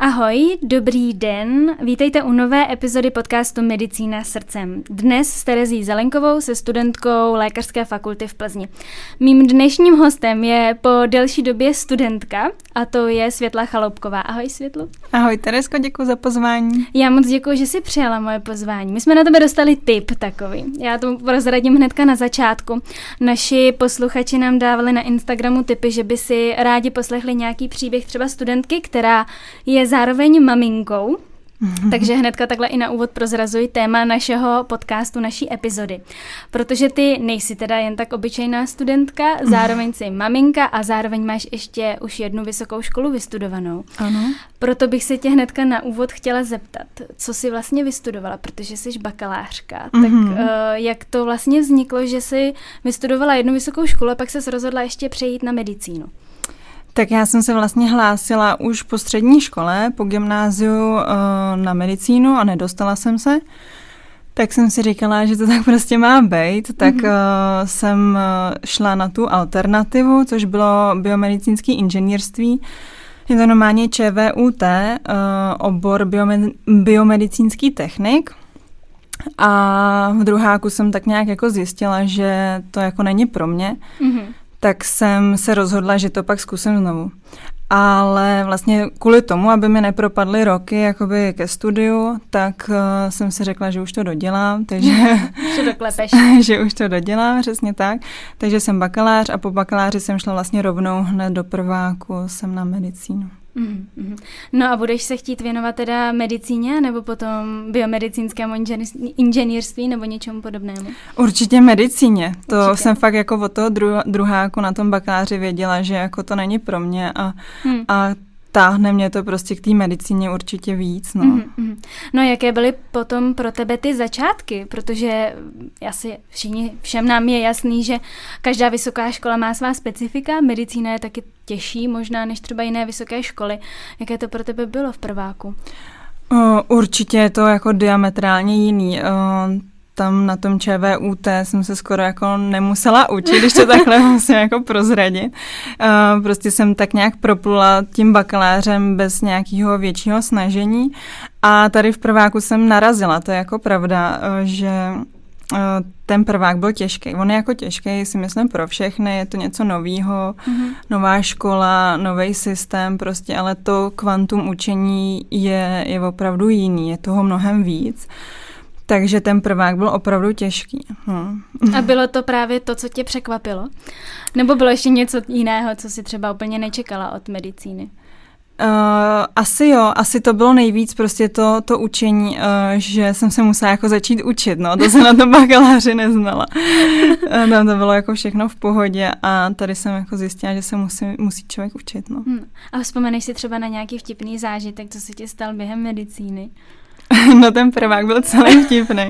Ahoj, dobrý den, vítejte u nové epizody podcastu Medicína srdcem. Dnes s Terezí Zelenkovou, se studentkou Lékařské fakulty v Plzni. Mým dnešním hostem je po delší době studentka a to je Světla Chaloupková. Ahoj Světlo. Ahoj Terezko, děkuji za pozvání. Já moc děkuji, že jsi přijala moje pozvání. My jsme na tebe dostali tip takový. Já to prozradím hnedka na začátku. Naši posluchači nám dávali na Instagramu tipy, že by si rádi poslechli nějaký příběh třeba studentky, která je zároveň maminkou. Takže hnedka takhle i na úvod prozrazuji téma našeho podcastu, naší epizody. Protože ty nejsi teda jen tak obyčejná studentka, zároveň jsi maminka a zároveň máš ještě už jednu vysokou školu vystudovanou. Ano. Proto bych se tě hnedka na úvod chtěla zeptat, co jsi vlastně vystudovala, protože jsi bakalářka. Tak jak to vlastně vzniklo, že jsi vystudovala jednu vysokou školu a pak ses rozhodla ještě přejít na medicínu? Tak já jsem se vlastně hlásila už po střední škole, po gymnáziu na medicínu a nedostala jsem se. Tak jsem si říkala, že to tak prostě má být, tak jsem šla na tu alternativu, což bylo biomedicínské inženýrství. Je to normálně ČVUT, obor biomedicínský technik. A v druháku jsem tak nějak jako zjistila, že to jako není pro mě. Tak jsem se rozhodla, že to pak zkusím znovu. Ale vlastně kvůli tomu, aby mi nepropadly roky jakoby ke studiu, tak jsem si řekla, že už to dodělám, takže že už to dodělám, přesně tak. Takže jsem bakalář a po bakaláři jsem šla vlastně rovnou hned do prváku, jsem na medicínu. No a budeš se chtít věnovat teda medicíně nebo potom biomedicínskému inženýrství nebo něčemu podobnému? Určitě medicíně. To jsem fakt jako od toho druháku na tom bakaláři věděla, že jako to není pro mě a táhne mě to prostě k té medicíně určitě víc. No. No jaké byly potom pro tebe ty začátky? Protože všem nám je jasný, že každá vysoká škola má svá specifika, medicína je taky těžší možná než třeba jiné vysoké školy. Jaké to pro tebe bylo v prváku? Určitě je to jako diametrálně jiný. Tam na tom ČVUT jsem se skoro jako nemusela učit, když to takhle musím jako prozradit. Prostě jsem tak nějak proplula tím bakalářem bez nějakého většího snažení a tady v prváku jsem narazila, to je jako pravda, že ten prvák byl těžký. On je jako těžký, si myslím, pro všechny, je to něco novýho, nová škola, nový systém prostě, ale to kvantum učení je opravdu jiný, je toho mnohem víc. Takže ten prvák byl opravdu těžký. A bylo to právě to, co tě překvapilo? Nebo bylo ještě něco jiného, co si třeba úplně nečekala od medicíny? Asi to bylo nejvíc prostě to učení, že jsem se musela jako začít učit, no, to jsem na tom bakaláři neznala. Tam to bylo jako všechno v pohodě a tady jsem jako zjistila, že se musí člověk učit, no. A vzpomeneš si třeba na nějaký vtipný zážitek, co se ti stal během medicíny? No ten prvák byl celý vtipný.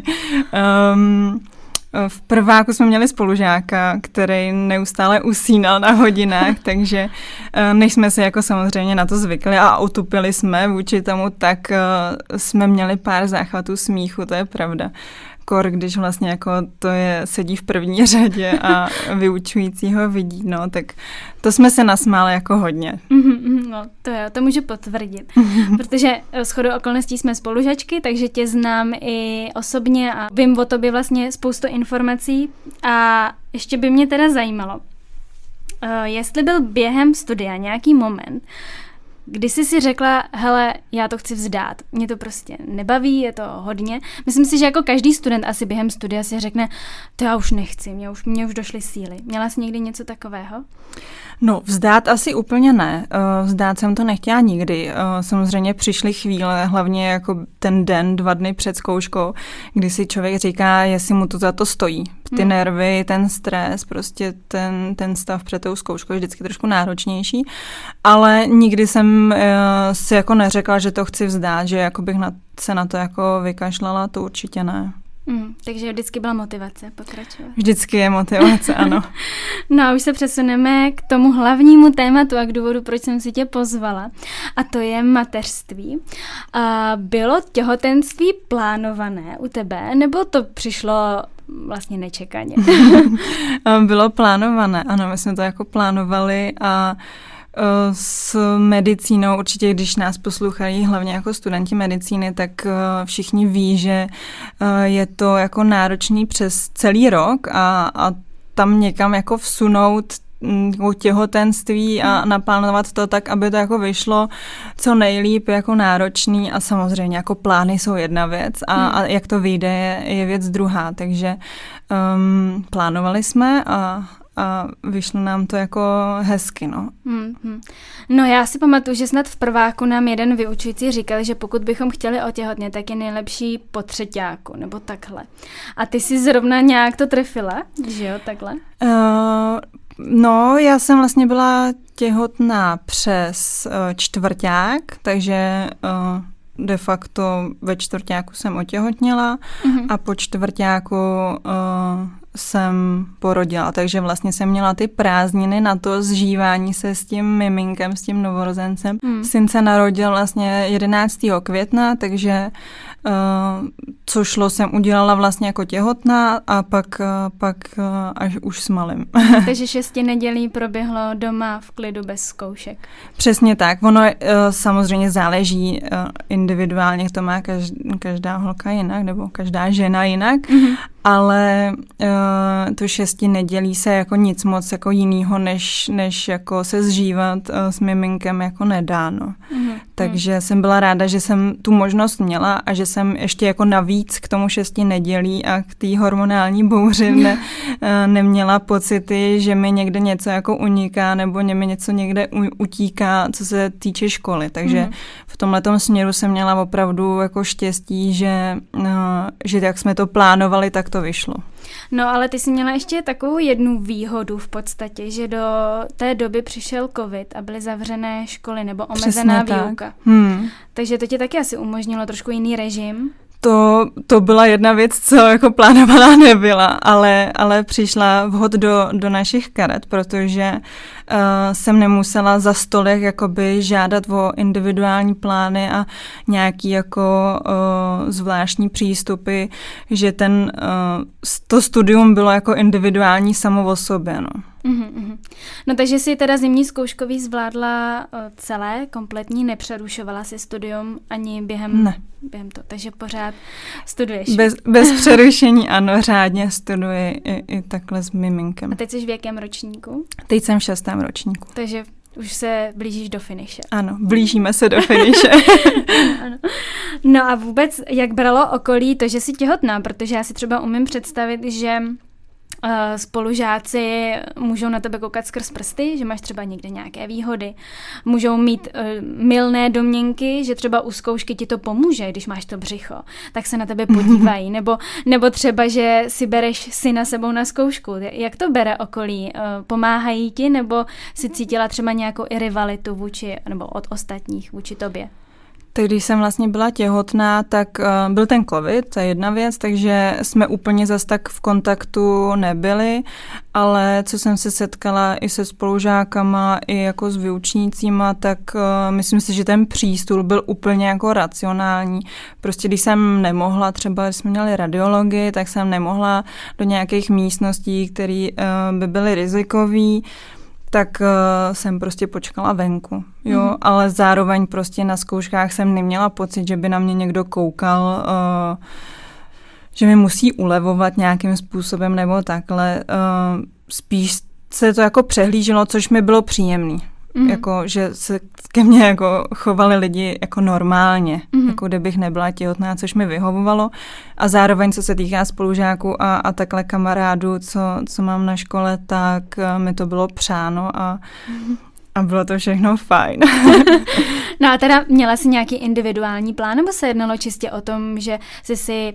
V prváku jsme měli spolužáka, který neustále usínal na hodinách, takže než jsme si jako samozřejmě na to zvykli a utupili jsme vůči tomu, tak jsme měli pár záchvatů smíchu, to je pravda. Když vlastně jako sedí v první řadě a vyučující ho vidí, no, tak to jsme se nasmáli jako hodně. No, to můžu potvrdit, protože shodou okolností jsme spolužačky, takže tě znám i osobně a vím o tobě vlastně spoustu informací a ještě by mě teda zajímalo, jestli byl během studia nějaký moment, kdy jsi si řekla, hele, já to chci vzdát, mě to prostě nebaví, je to hodně. Myslím si, že jako každý student asi během studia si řekne, to já už nechci, mě už došly síly. Měla jsi někdy něco takového? No, vzdát asi úplně ne. Vzdát jsem to nechtěla nikdy. Samozřejmě přišly chvíle, hlavně jako ten den, 2 dny před zkouškou, kdy si člověk říká, jestli mu to za to stojí. Ty nervy, ten stres, prostě ten stav před tou zkouškou je vždycky trošku náročnější, ale nikdy jsem si jako neřekla, že to chci vzdát, že jako bych se na to jako vykašlala, to určitě ne. Takže vždycky byla motivace pokračovat. Vždycky je motivace, ano. No a už se přesuneme k tomu hlavnímu tématu a k důvodu, proč jsem si tě pozvala. A to je mateřství. Bylo těhotenství plánované u tebe, nebo to přišlo vlastně nečekaně? Bylo plánované, ano, my jsme to jako plánovali a S medicínou, určitě když nás poslouchají hlavně jako studenti medicíny, tak všichni ví, že je to jako náročný přes celý rok a tam někam jako vsunout těhotenství a naplánovat to tak, aby to jako vyšlo co nejlíp, jako náročný a samozřejmě jako plány jsou jedna věc a jak to vyjde je věc druhá, takže plánovali jsme a vyšlo nám to jako hezky, no. No já si pamatuju, že snad v prváku nám jeden vyučující říkal, že pokud bychom chtěli otěhotnět, tak je nejlepší po třeťáku, nebo takhle. A ty si zrovna nějak to trefila, že jo, takhle? No, já jsem vlastně byla těhotná přes čtvrťák, takže de facto ve čtvrťáku jsem otěhotněla a po čtvrťáku jsem porodila, takže vlastně jsem měla ty prázdniny na to zžívání se s tím miminkem, s tím novorozencem. Syn se narodil vlastně 11. května, takže co šlo, jsem udělala vlastně jako těhotná a pak až už s malým. Takže 6 nedělí proběhlo doma v klidu bez zkoušek. Přesně tak. Ono samozřejmě záleží individuálně, to má každá holka jinak, nebo každá žena jinak, ale to 6 nedělí se jako nic moc jako jinýho, než jako se zžívat s miminkem jako nedá, no. Takže jsem byla ráda, že jsem tu možnost měla a že jsem ještě jako navíc k tomu 6 nedělí a k té hormonální bouři neměla pocity, že mi někde něco jako uniká nebo mi něco někde utíká, co se týče školy. Takže v tomhletom směru jsem měla opravdu jako štěstí, že jak jsme to plánovali, tak to vyšlo. No, ale ty jsi měla ještě takovou jednu výhodu v podstatě, že do té doby přišel covid a byly zavřené školy nebo omezená výuka. Takže to ti taky asi umožnilo trošku jiný režim. To byla jedna věc, co jako plánovaná nebyla, ale přišla vhod do našich karet, protože jsem nemusela za stolek jakoby žádat o individuální plány a nějaký jako zvláštní přístupy, že to studium bylo jako individuální samo o sobě, no. No takže si teda zimní zkouškový zvládla celé, kompletní, nepřerušovala si studium ani během to, takže pořád studuješ. Bez přerušení, ano, řádně studuji i takhle s miminkem. A teď jsi v jakém ročníku? Teď jsem v 6. ročníku. Takže už se blížíš do finiše. Ano, blížíme se do finiše. Ano. No a vůbec, jak bralo okolí to, že jsi těhotná, protože já si třeba umím představit, že spolužáci můžou na tebe koukat skrz prsty, že máš třeba někde nějaké výhody. Můžou mít mylné domněnky, že třeba u zkoušky ti to pomůže, když máš to břicho, tak se na tebe podívají. Nebo třeba, že si bereš syna sebou na zkoušku. Jak to bere okolí? Pomáhají ti, nebo si cítila třeba nějakou i rivalitu nebo od ostatních vůči tobě? Tak když jsem vlastně byla těhotná, tak byl ten covid, to je jedna věc, takže jsme úplně zas tak v kontaktu nebyli, ale co jsem se setkala i se spolužákama, i jako s vyučnícíma, tak myslím si, že ten přístup byl úplně jako racionální. Prostě když jsem nemohla, třeba když jsme měli radiologii, tak jsem nemohla do nějakých místností, které by byly rizikové, tak jsem prostě počkala venku, jo, ale zároveň prostě na zkouškách jsem neměla pocit, že by na mě někdo koukal, že mi musí ulevovat nějakým způsobem nebo takhle. Spíš se to jako přehlíželo, což mi bylo příjemný. Jako, že se ke mně jako chovali lidi jako normálně, jako kdybych nebyla těhotná, což mi vyhovovalo. A zároveň, co se týká spolužáků a takhle kamarádů, co mám na škole, tak mi to bylo přáno a bylo to všechno fajn. No a teda měla jsi nějaký individuální plán, nebo se jednalo čistě o tom, že jsi si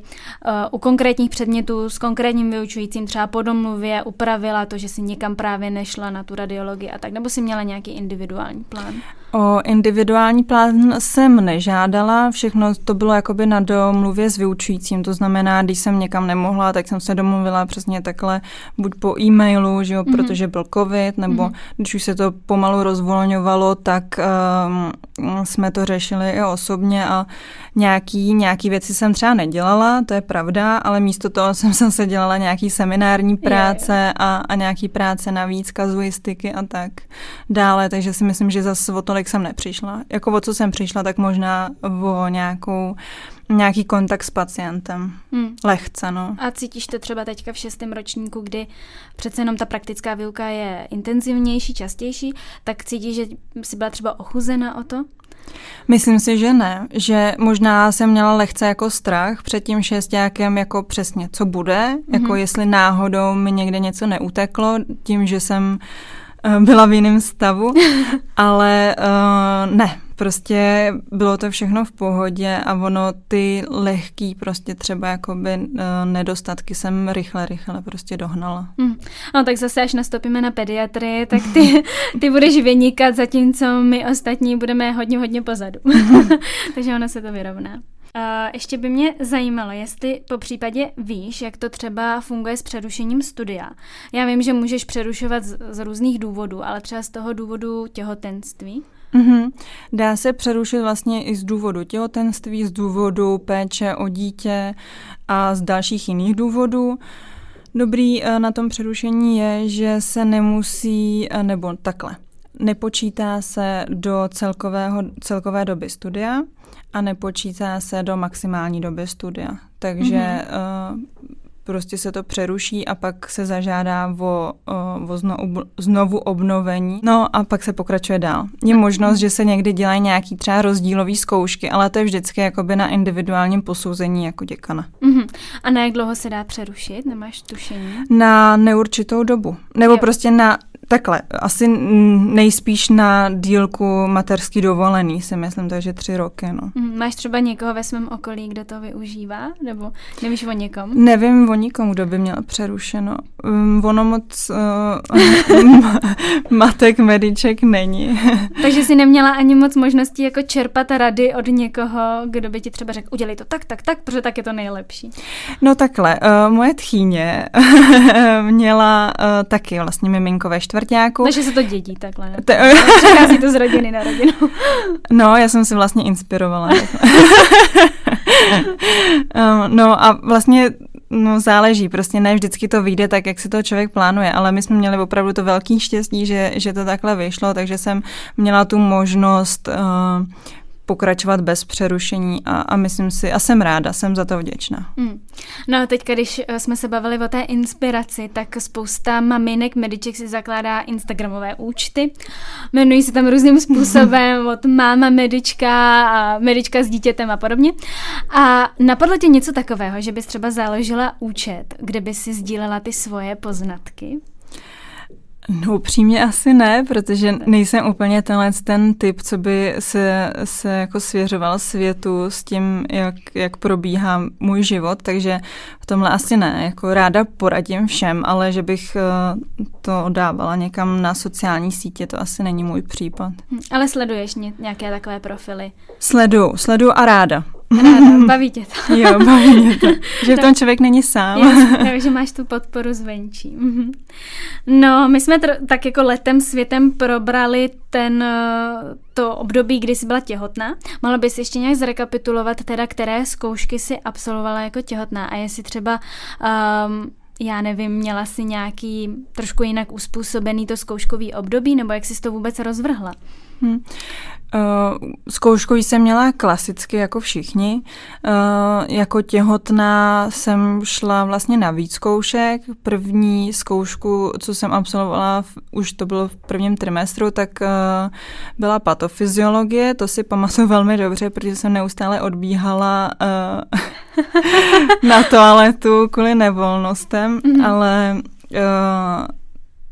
u konkrétních předmětů s konkrétním vyučujícím třeba po domluvě upravila to, že jsi někam právě nešla na tu radiologii a tak, nebo jsi měla nějaký individuální plán? O individuální plán jsem nežádala, všechno to bylo jakoby na domluvě s vyučujícím, to znamená, když jsem někam nemohla, tak jsem se domluvila přesně takhle, buď po e-mailu, že jo, protože byl covid, nebo když už se to pomalu rozvolňovalo, tak jsme to řešili i osobně a nějaký věci jsem třeba nedělala, to je pravda, ale místo toho jsem zase dělala nějaký seminární práce a nějaký práce navíc, kazuistiky a tak dále, takže si myslím, že zase o tolik jsem nepřišla. Jako o co jsem přišla, tak možná o nějaký kontakt s pacientem. Lehce, no. A cítíš to třeba teďka v 6. ročníku, kdy přece jenom ta praktická výuka je intenzivnější, častější, tak cítíš, že jsi byla třeba ochuzena o to? Myslím si, že ne, že možná jsem měla lehce jako strach před tím šestákem, jako přesně, co bude, jako jestli náhodou mi někde něco neuteklo, tím, že jsem byla v jiném stavu, ale ne, prostě bylo to všechno v pohodě a ono ty lehký prostě třeba jakoby nedostatky jsem rychle prostě dohnala. No tak zase až nastoupíme na pediatrii, tak ty budeš vynikat, zatímco my ostatní budeme hodně pozadu. Takže ono se to vyrovná. Ještě by mě zajímalo, jestli po případě víš, jak to třeba funguje s přerušením studia. Já vím, že můžeš přerušovat z různých důvodů, ale třeba z toho důvodu těhotenství? Dá se přerušit vlastně i z důvodu těhotenství, z důvodu péče o dítě a z dalších jiných důvodů. Dobrý na tom přerušení je, že se nemusí, nebo takhle, nepočítá se do celkové doby studia a nepočítá se do maximální doby studia. Takže prostě se to přeruší a pak se zažádá o znovu obnovení. No a pak se pokračuje dál. Je možnost, že se někdy dělají nějaký třeba rozdílový zkoušky, ale to je vždycky jakoby na individuálním posouzení jako děkana. A na jak dlouho se dá přerušit? Nemáš tušení? Na neurčitou dobu. Nebo prostě na takhle, asi nejspíš na dílku mateřský dovolený, si myslím, takže 3 roky, no. Máš třeba někoho ve svém okolí, kdo to využívá? Nebo nevíš o někom? Nevím o nikom, kdo by měl přerušeno. Ono moc matek, mediček není. Takže jsi neměla ani moc možností jako čerpat rady od někoho, kdo by ti třeba řekl, udělej to tak, protože tak je to nejlepší. No takhle, moje tchýně měla taky vlastně miminko ve čtvrťáku. Takže se to dědí takhle. Přichází to z rodiny na rodinu. No, já jsem si vlastně inspirovala. No a vlastně záleží, prostě ne vždycky to vyjde tak, jak si to člověk plánuje, ale my jsme měli opravdu to velký štěstí, že to takhle vyšlo, takže jsem měla tu možnost pokračovat bez přerušení a myslím si, a jsem ráda, jsem za to vděčná. No teďka, když jsme se bavili o té inspiraci, tak spousta maminek, mediček si zakládá instagramové účty. Jmenují se tam různým způsobem, od máma medička a medička s dítětem a podobně. A napadlo tě něco takového, že bys třeba založila účet, kde by si sdílela ty svoje poznatky? No upřímně asi ne, protože nejsem úplně ten typ, co by se jako svěřoval světu s tím, jak probíhá můj život, takže v tomhle asi ne. Jako ráda poradím všem, ale že bych to dávala někam na sociální sítě, to asi není můj případ. Ale sleduješ nějaké takové profily? Sleduju a ráda. Baví tě to. Jo, baví mě to. Že v tom člověk není sám. Takže máš tu podporu zvenčí. No, my jsme tak jako letem světem probrali to období, kdy jsi byla těhotná. Mohla bys ještě nějak zrekapitulovat teda, které zkoušky jsi absolvovala jako těhotná a jestli třeba já nevím, měla jsi nějaký trošku jinak uspůsobený to zkouškový období, nebo jak jsi to vůbec rozvrhla? Zkoušku jsem měla klasicky jako všichni. Jako těhotná jsem šla vlastně na víc zkoušek. První zkoušku, co jsem absolvovala, už to bylo v prvním trimestru, tak byla patofyziologie. To si pamatuju velmi dobře, protože jsem neustále odbíhala na toaletu kvůli nevolnostem, ale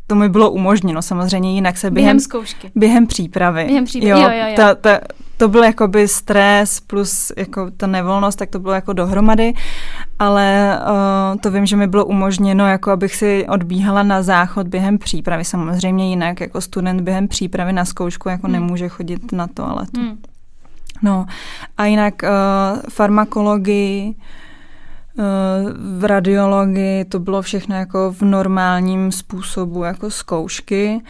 to mi bylo umožněno samozřejmě, jinak se během přípravy. Jo. to byl jakoby stres plus jako ta nevolnost, tak to bylo jako dohromady, ale to vím, že mi bylo umožněno, jako abych si odbíhala na záchod během přípravy. Samozřejmě jinak, jako student během přípravy na zkoušku jako nemůže chodit na toaletu. No a jinak farmakologii, v radiologii, to bylo všechno jako v normálním způsobu jako zkoušky.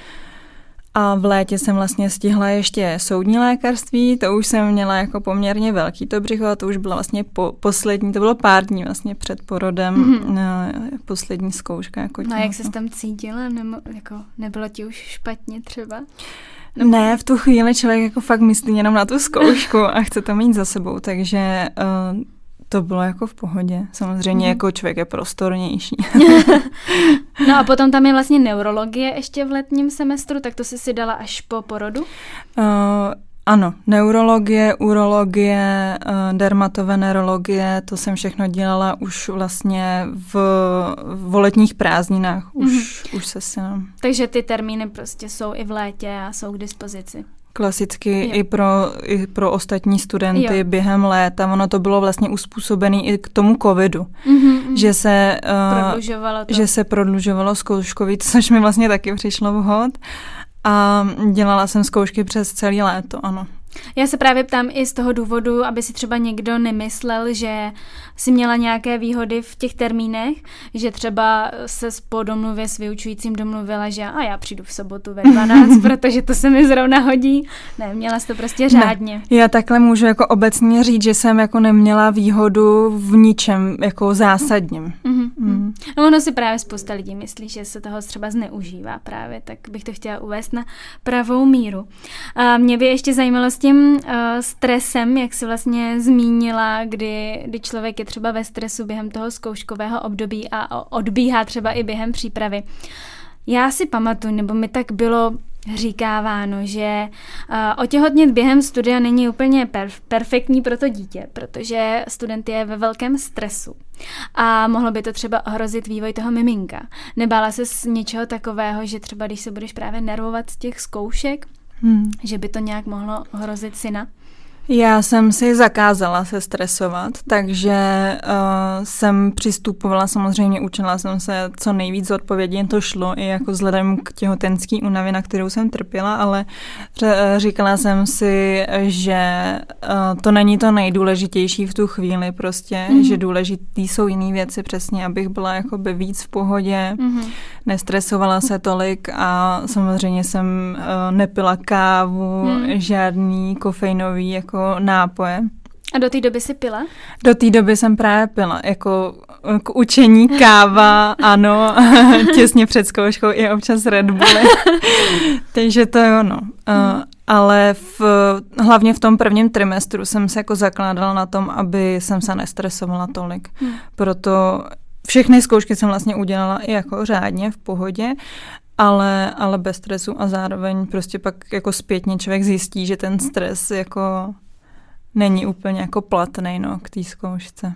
A v létě jsem vlastně stihla ještě soudní lékařství, to už jsem měla jako poměrně velký to břicho, a to už byla vlastně poslední, to bylo pár dní vlastně před porodem, poslední zkouška. Jako no a jak ses tam cítila? Jako nebylo ti už špatně třeba? Ne, v tu chvíli člověk jako fakt myslí jenom na tu zkoušku a chce to mít za sebou, takže to bylo jako v pohodě. Samozřejmě jako člověk je prostornější. No a potom tam je vlastně neurologie ještě v letním semestru, tak to jsi si dala až po porodu? Ano, neurologie, urologie, dermatovenerologie, to jsem všechno dělala už vlastně v letních prázdninách, už se synem. Takže ty termíny prostě jsou i v létě a jsou k dispozici. Klasicky i pro ostatní studenty během léta. Ono to bylo vlastně uspůsobené i k tomu covidu, že se prodlužovalo zkouškový, což mi vlastně taky přišlo vhod. A dělala jsem zkoušky přes celé léto, ano. Já se právě ptám i z toho důvodu, aby si třeba někdo nemyslel, že si měla nějaké výhody v těch termínech, že třeba se po domluvě s vyučujícím domluvila, že já přijdu v sobotu ve 12, protože to se mi zrovna hodí. Ne, měla jsi to prostě řádně. Ne, já takhle můžu jako obecně říct, že jsem jako neměla výhodu v ničem jako zásadním. No ono si právě spousta lidí myslí, že se toho třeba zneužívá právě, tak bych to chtěla uvést na pravou míru. A mě by ještě zajímalo s tím stresem, jak jsi vlastně zmínila, kdy člověk je třeba ve stresu během toho zkouškového období a odbíhá třeba i během přípravy. Já si pamatuju, nebo mi tak bylo říkáváno, že otěhotnět během studia není úplně perfektní pro to dítě, protože student je ve velkém stresu a mohlo by to třeba ohrozit vývoj toho miminka. Nebála se z něčeho takového, že třeba když se budeš právě nervovat z těch zkoušek, že by to nějak mohlo ohrozit syna? Já jsem si zakázala se stresovat, takže jsem přistupovala, samozřejmě učila jsem se co nejvíc odpovědně, to šlo i jako vzhledem k těhotenské únavě, na kterou jsem trpěla, ale říkala jsem si, že to není to nejdůležitější v tu chvíli prostě, že důležitý jsou jiné věci přesně, abych byla jakoby víc v pohodě, nestresovala se tolik a samozřejmě jsem nepila kávu, žádný kofeinový jako nápoje. A do té doby jsi pila? Do té doby jsem právě pila. Jako k učení káva, ano, těsně před zkouškou i občas Red Bully. Takže to je ono. Ale hlavně v tom prvním trimestru jsem se jako zakládala na tom, aby jsem se nestresovala tolik. Proto všechny zkoušky jsem vlastně udělala i jako řádně, v pohodě, ale bez stresu a zároveň prostě pak jako zpětně člověk zjistí, že ten stres jako není úplně jako platnej, k té zkoušce.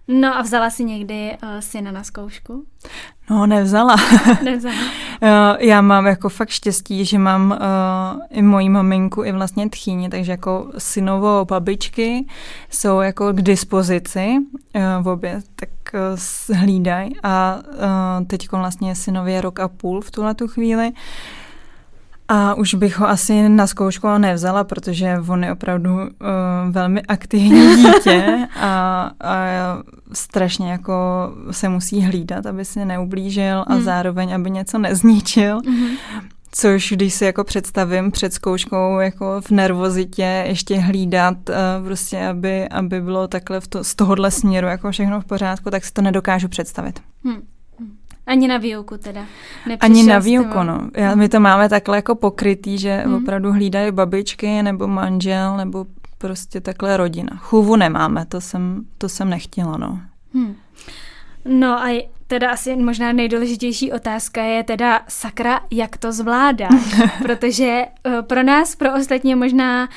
No a vzala jsi někdy syna na zkoušku? No, nevzala. Já mám jako fakt štěstí, že mám i moji maminku, i vlastně tchýni, takže jako synovo babičky jsou jako k dispozici v obě, tak hlídají a teď vlastně synově je 1,5 roku v tuhletu chvíli. A už bych ho asi na zkoušku nevzala, protože on je opravdu velmi aktivní dítě a strašně jako se musí hlídat, aby si neublížil a zároveň, aby něco nezničil. Což když si jako představím před zkouškou jako v nervozitě ještě hlídat, prostě aby bylo takhle z tohohle směru jako všechno v pořádku, tak si to nedokážu představit. Ani na výuku teda? Ani na výuku, no. My to máme takhle jako pokrytý, že opravdu hlídají babičky nebo manžel nebo prostě takhle rodina. Chůvu nemáme, to jsem nechtěla, no. No a teda asi možná nejdůležitější otázka je teda sakra, jak to zvládáš, protože pro nás, pro ostatní je možná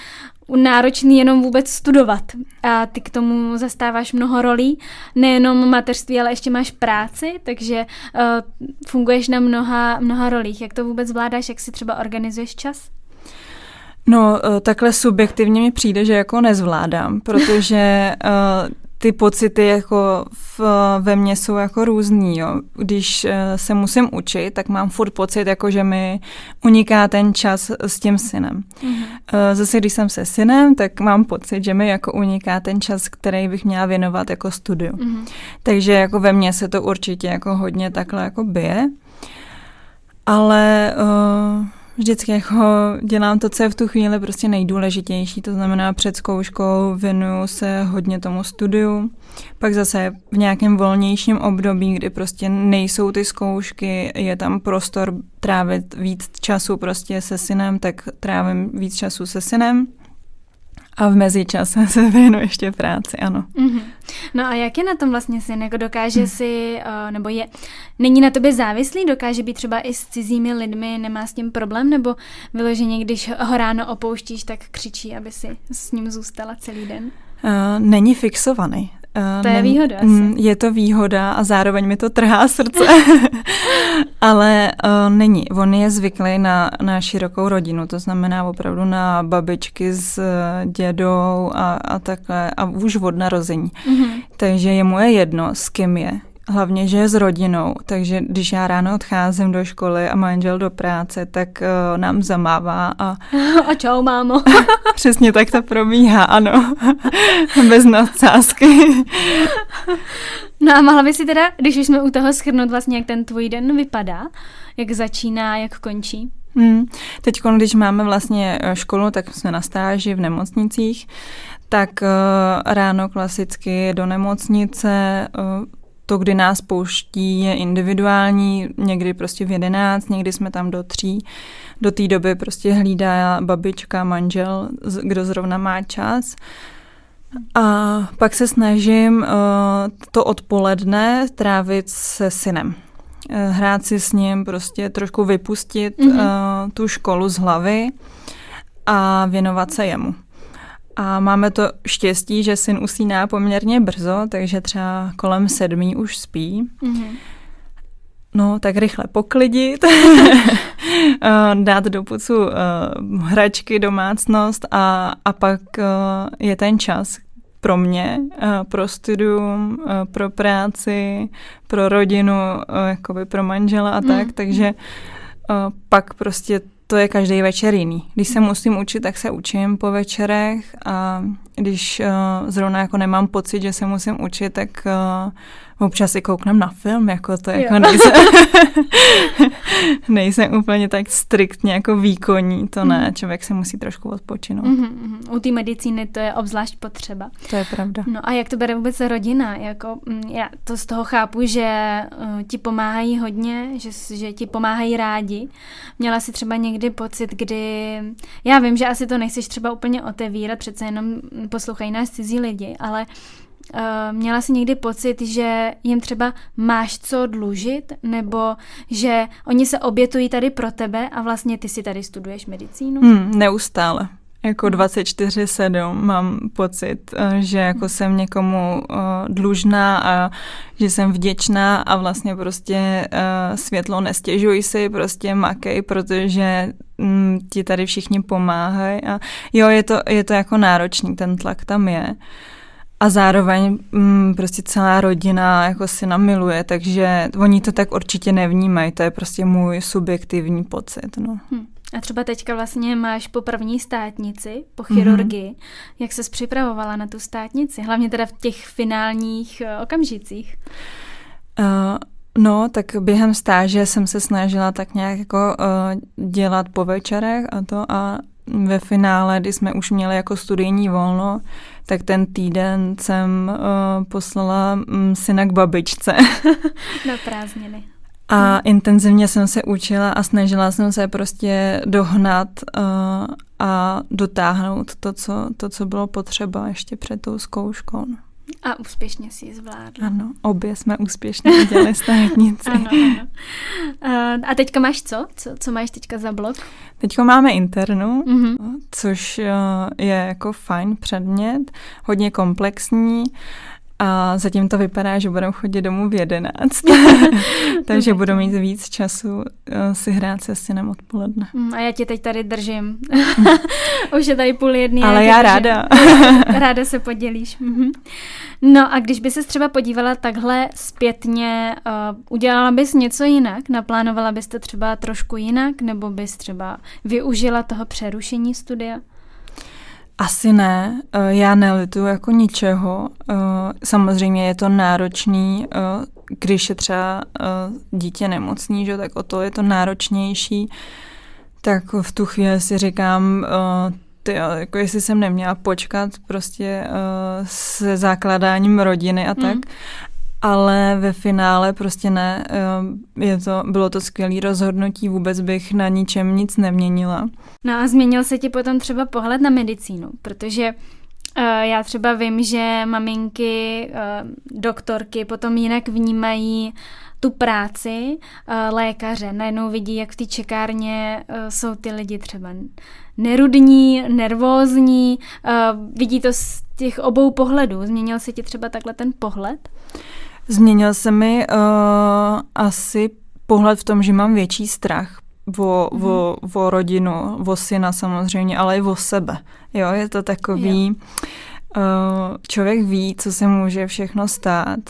náročný jenom vůbec studovat a ty k tomu zastáváš mnoho rolí, nejenom mateřství, ale ještě máš práci, takže funguješ na mnoha rolích. Jak to vůbec zvládáš, jak si třeba organizuješ čas? No, takhle subjektivně mi přijde, že jako nezvládám, protože ty pocity jako ve mně jsou jako různý, jo. Když se musím učit, tak mám furt pocit, jako že mi uniká ten čas s tím synem. Zase, když jsem se synem, tak mám pocit, že mi jako uniká ten čas, který bych měla věnovat jako studiu. Takže jako ve mně se to určitě jako hodně takhle jako bije. Ale vždycky jako dělám to, co je v tu chvíli prostě nejdůležitější, to znamená před zkouškou věnuju se hodně tomu studiu, pak zase v nějakém volnějším období, kdy prostě nejsou ty zkoušky, je tam prostor trávit víc času prostě se synem, tak trávím víc času se synem. A v mezičase se věnu ještě práci, ano. No a jak je na tom vlastně syn? Jako dokáže si, nebo není na tobě závislý? Dokáže být třeba i s cizími lidmi, nemá s tím problém? Nebo vyloženě, když ho ráno opouštíš, tak křičí, aby si s ním zůstala celý den? Není fixovaný. To je výhoda asi. Je to výhoda a zároveň mi to trhá srdce. Ale není. On je zvyklý na širokou rodinu, to znamená opravdu na babičky s dědou a takhle a už od narození. Takže jemu je jedno, s kým je. Hlavně, že je s rodinou, takže když já ráno odcházím do školy a manžel do práce, tak nám zamává a čau, mámo. Přesně tak to probíhá, ano. Bez nadsázky. No a mohla by si teda, když už jsme u toho shrnout vlastně, jak ten tvůj den vypadá, jak začíná, jak končí? Teď, když máme vlastně školu, tak jsme na stáži v nemocnicích, tak ráno klasicky do nemocnice. To, kdy nás pouští, je individuální, někdy prostě v 11, někdy jsme tam do 3. Do té doby prostě hlídá babička, manžel, kdo zrovna má čas. A pak se snažím to odpoledne trávit se synem. Hrát si s ním, prostě trošku vypustit tu školu z hlavy a věnovat se jemu. A máme to štěstí, že syn usíná poměrně brzo, takže třeba kolem 7 už spí. No, tak rychle poklidit, dát do pucu hračky, domácnost a pak je ten čas pro mě, pro studium, pro práci, pro rodinu, jakoby pro manžela a tak, takže pak prostě to je každý večer jiný. Když se musím učit, tak se učím po večerech a když zrovna jako nemám pocit, že se musím učit, tak občas si kouknem na film, jako to jako nejsem úplně tak striktně jako výkonní, to ne, člověk se musí trošku odpočinout. U té medicíny to je obzvlášť potřeba. To je pravda. No a jak to bere vůbec rodina? Jako, já to z toho chápu, že ti pomáhají hodně, že ti pomáhají rádi. Měla jsi třeba někdy pocit, kdy, já vím, že asi to nechceš třeba úplně otevírat, přece jenom poslouchají nás cizí lidi, ale měla jsi někdy pocit, že jim třeba máš co dlužit, nebo že oni se obětují tady pro tebe a vlastně ty si tady studuješ medicínu? Neustále. Jako 24/7 mám pocit, že jako jsem někomu dlužná a že jsem vděčná a vlastně prostě světlo nestěžuj si, prostě makej, protože ti tady všichni pomáhají a jo, je to jako náročný, ten tlak tam je. A zároveň prostě celá rodina jako si namiluje, takže oni to tak určitě nevnímají, to je prostě můj subjektivní pocit. No. A třeba teďka vlastně máš po první státnici, po chirurgii. Jak ses připravovala na tu státnici? Hlavně teda v těch finálních okamžicích. No, tak během stáže jsem se snažila tak nějak jako dělat po večerech a ve finále, kdy jsme už měli jako studijní volno, tak ten týden jsem poslala syna k babičce. Na prázdniny. A intenzivně jsem se učila a snažila jsem se prostě dohnat a dotáhnout to, co bylo potřeba ještě před tou zkouškou. A úspěšně si ji zvládla. Ano, obě jsme úspěšně udělali státnici. Ano. A teďka máš co? Co máš teďka za blok? Teďka máme internu, což je jako fajn předmět, hodně komplexní A zatím to vypadá, že budeme chodit domů v 11. Takže budu mít víc času si hrát se synem odpoledne. A já tě teď tady držím. Už je tady 12:30. Ale já ráda. Ráda se podělíš. No a když by ses třeba podívala takhle zpětně, udělala bys něco jinak? Naplánovala bys to třeba trošku jinak? Nebo bys třeba využila toho přerušení studia? Asi ne, já nelituju jako ničeho. Samozřejmě je to náročný, když je třeba dítě nemocný, že, tak o to je to náročnější. Tak v tu chvíli si říkám, jako jestli jsem neměla počkat prostě se zakládáním rodiny a tak. Ale ve finále prostě ne, bylo to skvělé rozhodnutí, vůbec bych na ničem nic neměnila. No a změnil se ti potom třeba pohled na medicínu, protože já třeba vím, že maminky, doktorky potom jinak vnímají tu práci lékaře. Najednou vidí, jak v té čekárně jsou ty lidi třeba nerudní, nervózní, vidí to z těch obou pohledů. Změnil se ti třeba takhle ten pohled? Změnil se mi asi pohled v tom, že mám větší strach o rodinu, o syna samozřejmě, ale i o sebe. Jo, je to takový, člověk ví, co se může všechno stát.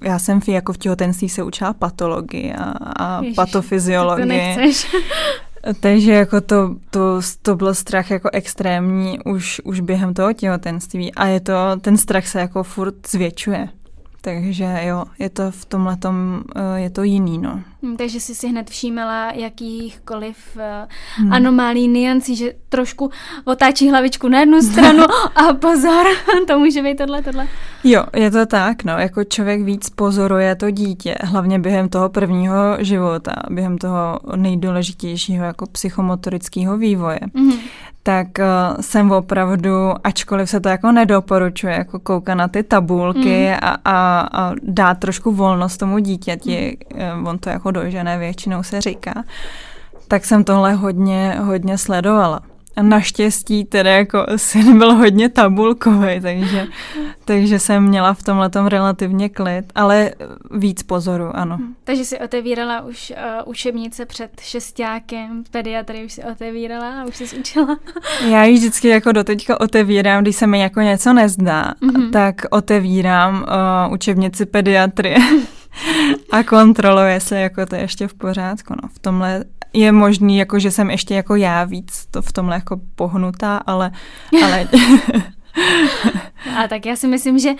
Já jsem jako v těhotenství se učila patologii a patofyziologii. To nechceš. Takže jako to byl strach jako extrémní už během toho těhotenství a ten strach se jako furt zvětšuje. Takže jo, je to v tomhletom, je to jiný, no. Takže jsi si hned všímala jakýchkoliv anomálí, niancí, že trošku otáčí hlavičku na jednu stranu a pozor, to může být tohle. Jo, je to tak, no, jako člověk víc pozoruje to dítě, hlavně během toho prvního života, během toho nejdůležitějšího jako psychomotorického vývoje. Tak jsem opravdu, ačkoliv se to jako nedoporučuje, jako koukat na ty tabulky a dát trošku volnost tomu dítěti, on to jako dožene většinou se říká, tak jsem tohle hodně sledovala. A naštěstí teda jako syn byl hodně tabulkový, takže jsem měla v tomhletom relativně klid, ale víc pozoru, ano. Takže jsi otevírala už učebnice před šestákem, pediatrii už si otevírala a už jsi učila? Já ji vždycky jako doteďka otevírám, když se mi jako něco nezdá, tak otevírám učebnici pediatrie a kontroluji, jestli jako to je ještě v pořádku. No, v tomhle je možný, jako, že jsem ještě jako já víc v tomhle jako pohnutá, ale... A tak já si myslím, že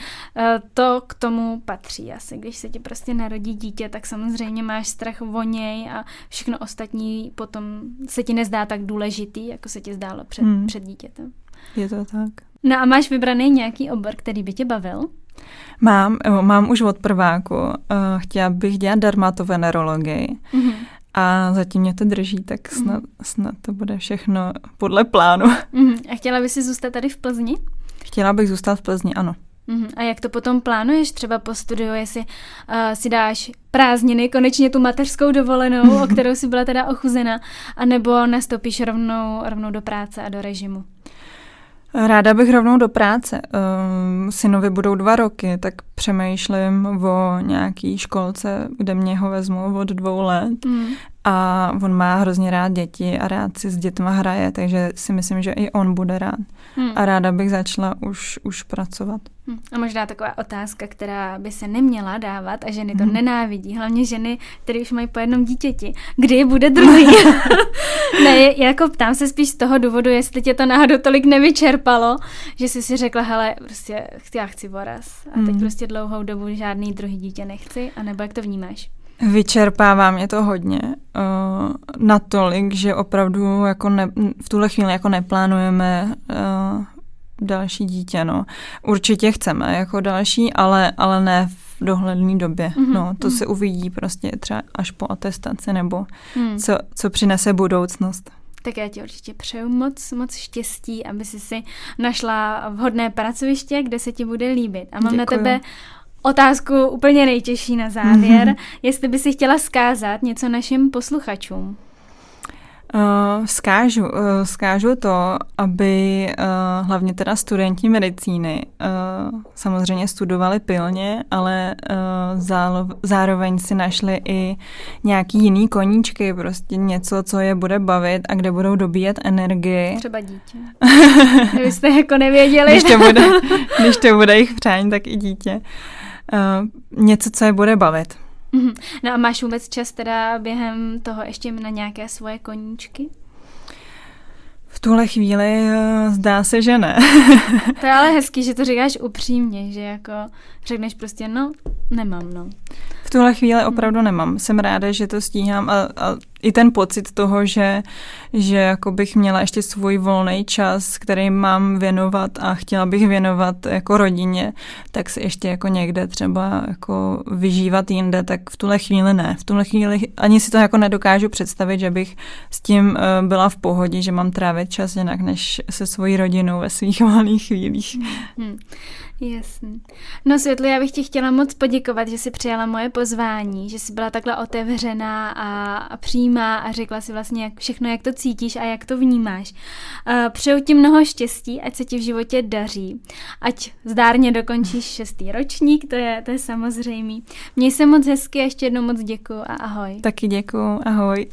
to k tomu patří asi. Když se ti prostě narodí dítě, tak samozřejmě máš strach o něj a všechno ostatní potom se ti nezdá tak důležitý, jako se ti zdálo před dítětem. Je to tak. No a máš vybraný nějaký obor, který by tě bavil? Mám už od prváku. Chtěla bych dělat dermatovenerologii. A zatím mě to drží, tak snad to bude všechno podle plánu. A chtěla bys si zůstat tady v Plzni? Chtěla bych zůstat v Plzni, ano. A jak to potom plánuješ třeba po studiu, jestli si dáš prázdniny, konečně tu mateřskou dovolenou, o kterou si byla teda ochuzena, anebo nastoupíš rovnou do práce a do režimu? Ráda bych rovnou do práce. Synovi budou 2 roky, tak přemýšlím o nějaký školce, kde mě ho vezmu od 2 let. A on má hrozně rád děti a rád si s dětma hraje, takže si myslím, že i on bude rád. A ráda bych začala už pracovat. A možná taková otázka, která by se neměla dávat a ženy to nenávidí, hlavně ženy, které už mají po jednom dítěti. Kdy bude druhý? Ne, jako ptám se spíš z toho důvodu, jestli tě to náhodou tolik nevyčerpalo, že jsi si řekla, hele, prostě já chci voraz a teď prostě dlouhou dobu žádný druhý dítě nechci, anebo jak to vnímáš? Vyčerpává mě to hodně, natolik, že opravdu jako v tuhle chvíli jako neplánujeme další dítě, no. Určitě chceme jako další, ale ne v dohledné době. No, to se uvidí prostě třeba až po atestaci, nebo co přinese budoucnost. Tak já ti určitě přeju moc štěstí, aby si našla vhodné pracoviště, kde se ti bude líbit. A mám na tebe otázku úplně nejtěžší na závěr. Jestli by si chtěla vzkázat něco našim posluchačům. Vzkážu to, aby hlavně teda studenti medicíny samozřejmě studovali pilně, ale zároveň si našli i nějaký jiný koníčky, prostě něco, co je bude bavit a kde budou dobíjet energii. Třeba dítě. Vy jste jako nevěděli. Když to bude jich přání, tak i dítě. Něco, co je bude bavit. No a máš vůbec čas teda během toho ještě na nějaké svoje koníčky? V tuhle chvíli zdá se, že ne. To je ale hezký, že to říkáš upřímně, že jako řekneš prostě nemám. V tuhle chvíli opravdu nemám. Jsem ráda, že to stíhám a i ten pocit toho, že jako bych měla ještě svůj volný čas, který mám věnovat a chtěla bych věnovat jako rodině, tak si ještě jako někde třeba jako vyžívat jinde, tak v tuhle chvíli ne. V tuhle chvíli ani si to jako nedokážu představit, že bych s tím byla v pohodě, že mám trávit čas jinak než se svojí rodinou ve svých volných chvílích. Jasný. No Světlo, já bych ti chtěla moc poděkovat, že jsi přijala moje pozvání, že jsi byla takhle otevřená a přímá a řekla si vlastně všechno, jak to cítíš a jak to vnímáš. Přeju ti mnoho štěstí, ať se ti v životě daří, ať zdárně dokončíš 6. ročník, to je samozřejmý. Měj se moc hezky a ještě jednou moc děkuju a ahoj. Taky děkuju, ahoj.